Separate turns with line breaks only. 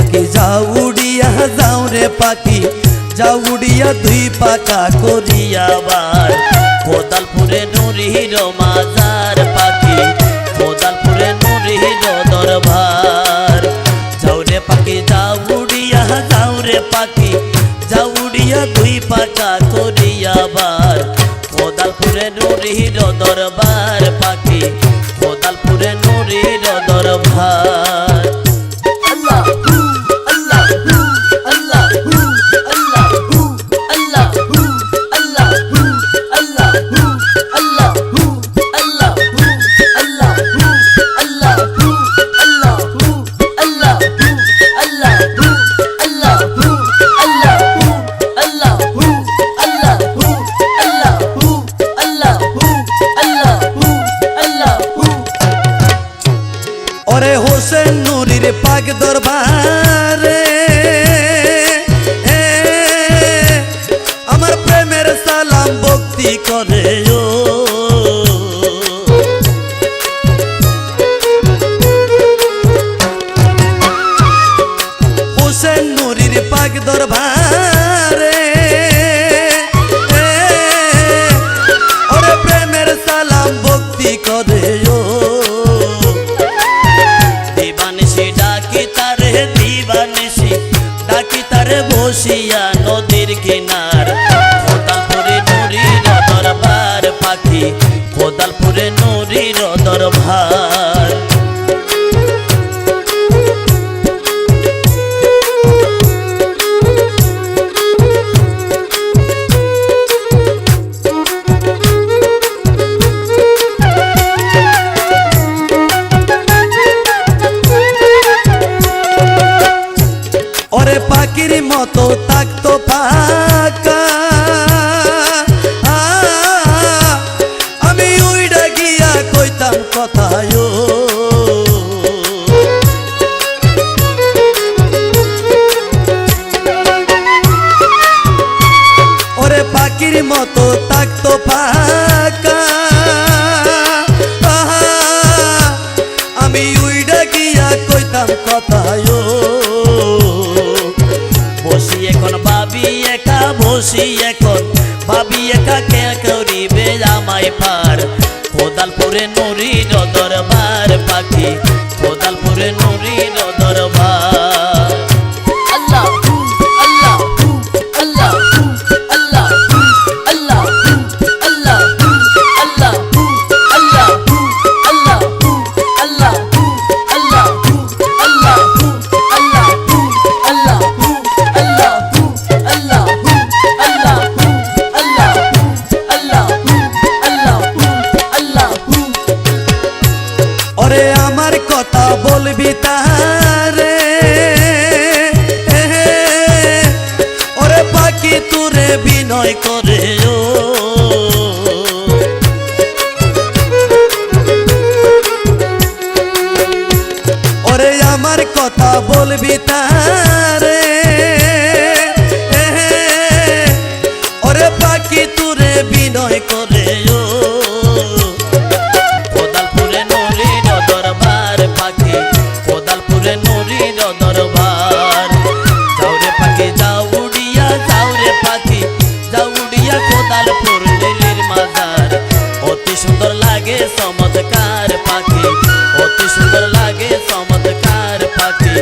পাখি যাও উড়িয়া যাও রে পাখি যাও উড়িয়া দুই পাকা করিয়া বার কোদালপুরে নুরির মাজার পাখি কোদালপুরে নুরির দরবার যাও রে পাখি যাও উড়িয়া যাও রে পাখি যাও উড়িয়া দুই পাকা করিয়া বার কোদালপুরে নুরির দরবার পাখি কোদালপুরে নুরির দরবার ওরে হোসেন নুরির পাক দরবারে আমার প্রেমের সালাম ভক্তি করে ও হোসেন নুরির পাক দরবারে ওরে প্রেমের সালাম ভক্তি করে ও বসিয়া নদীর কিনার কোদালপুরে নুরির দরবার পাখি কোদালপুরে নুরির দরবার ওরে পাখির মতো থাকতো ফাঁকা আমি উইড়া গিয়া কইতাম কথায় ওরে পাখির মতো থাকতো ফাঁকা আমি উইড়া গিয়া কইতাম কথায় বসি এখন ভাবি একা বসি এখন ভাবি একা কে করিবে আমায় পার কোদালপুরে নুরির দরবার পাখি কোদালপুরে নুরির দরবার আল্লাহ আল্লাহ আল্লাহ আল্লাহ আল্লাহ আল্লাহ আল্লাহ আল্লাহ আল্লাহ আল্লাহ ওরে আমার কথা বলবি তারে ওরে পাখি তুরে বিনয় করে ও ওরে আমার কথা বলবি তারে ওরে পাখি তুরে বিনয় করে ও কোদালপুরে নুরির দরবার পাখি কোদালপুরে নুরির দরবার যাও রে পাখি যাও উড়িয়া যাও রে পাখি যাও উড়িয়া কোদালপুর নীলির মাজার অতি সুন্দর লাগে চমৎকার পাখি অতি সুন্দর লাগে চমৎকার পাখি